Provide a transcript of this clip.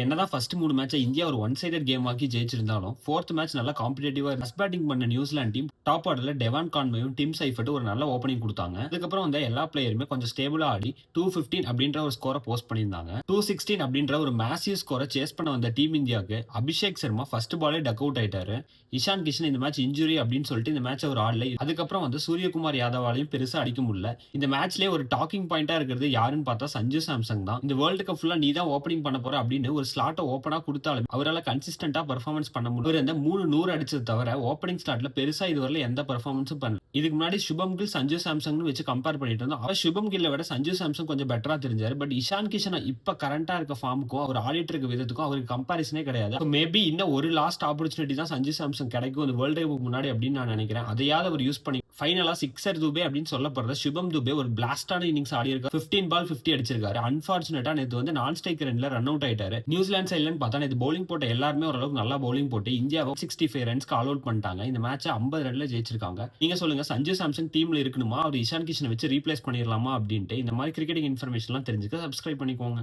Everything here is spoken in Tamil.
என்னதான் ஃபர்ஸ்ட் 3 மேட்ச இந்தியா ஒரு ஒன் சைடட் கேம் ஆக்கி ஜெயிச்சிருந்தாலும், 4த் மேட்ச் நல்லா காம்படிட்டிவா ஃபர்ஸ்ட் பேட்டிங் பண்ண நியூசிலாந்து டீம் டாப் ஆர்டர்ல டெவான் கான்வேயும், டிம் சைஃபர்ட்டும் ஒரு நல்ல ஓப்பனிங் குடுத்தாங்க. அதுக்கப்புறம் வந்த எல்லா பிளேயருமே கொஞ்சம் ஸ்டேபிளா ஆடி 215 அப்படின்ற ஒரு ஸ்கோர போஸ்ட் பண்ணியிருந்தாங்க. 216 அப்படின்ற ஒரு மேசிவ் ஸ்கோர சேஸ் பண்ண வந்த டீம் இந்தியாவுக்கு அபிஷேக் சர்மா ஃபர்ஸ்ட் பாலே டக் அவுட் ஆயிட்டாரு. இஷான் கிஷன் இந்த மேட்ச் இன்ஜுரி அப்படின்னு சொல்லிட்டு இந்த மேட்ச் அவர் ஆடல. அதுக்கப்புறம் வந்து சூரியகுமார் யாதவாலையும் பெருசா அடிக்க முடியல. இந்த மேட்ச்லயே ஒரு டாக்கிங் பாயிண்டா இருக்கிறது யாருன்னு பார்த்தா சஞ்சு சாம்சங் தான். இந்த வேர்ல்ட் கப் ஃபுல்லா நீ தான் ஓப்பனிங் பண்ண போற அப்படின்னு ஒரு ஸ்லாட்ட ஓப்பனா குடுத்தாலும், அவரால கன்சிஸ்டன்ட்டா பெர்ஃபார்மன்ஸ் பண்ண முடியல. அவரு அந்த 3 100 அடிச்சத தவிர, ஓப்பனிங் ஸ்லாட்ல பெருசா இதுவரையிலும் எந்த பெர்ஃபார்மன்ஸும் பண்ணல. இதுக்கு முன்னாடி சுபம் கில், சஞ்சு சாம்சங்னு வச்சு கம்பேர் பண்ணிட்டு இருந்தோம். அப்ப சுபம் கில்ல விட சஞ்சு சாம்சங் கொஞ்சம் பெட்டரா தெரிஞ்சாரு. பட் இஷான் கிஷன் இப்ப கரண்டா இருக்க ஃபார்முக்கும், அவர் ஆடிட்டு இருக்க விதத்துக்கும் அவருக்கு கம்பேரிசனே கிடையாது. மேபி இன்னும் ஒரு லாஸ்ட் ஆப்பர்ச்சுனிட்டி தான் சஞ்சு சாம்சங் கிடைக்கும் இந்த வேர்ல்ட் கப்புக்கு முன்னாடி அப்படின்னு நான் நினைக்கிறேன். அதையாவது அவர் யூஸ் பண்ணி ஃபைனலா சிக்ஸர் துபே அப்படின்னு சொல்லப்படுற சுபம் துபே ஒரு பிளாஸ்டான இன்னிங்ஸ் ஆடியிருக்காரு. 15 பால் 50 அடிச்சிருக்காரு. அன்பார்ச்சுனேட்டா நேத்து வந்து நான் ஸ்ட்ரைக்கர் எண்ட்ல ரன் அவுட் ஆயிட்டாரு. நியூசிலாந்து சைட்லன்னு பார்த்தா நேத்து பவுலிங் போட்ட எல்லாருமே ஓரளவுக்கு நல்லா பவுலிங் போட்டு இந்தியாவை 65 ரன்ஸ்க்கு ஆல் அவுட் பண்ணிட்டாங்க. இந்த மேட்சை 50 ரன்ல ஜெயிச்சிருக்காங்க. நீங்க சொல்லுங்க, சஞ்சு சாம்சன் டீம்ல இருக்கணுமா, அவர் இஷான் கிஷனை வச்சு ரீப்ளேஸ் பண்ணிடலாமா அப்படின்ட்டு. இந்த மாதிரி கிரிக்கெட்டிங் இன்ஃபர்மேஷன்லாம் தெரிஞ்சுக்க சப்ஸ்கிரைப் பண்ணிக்கோங்க.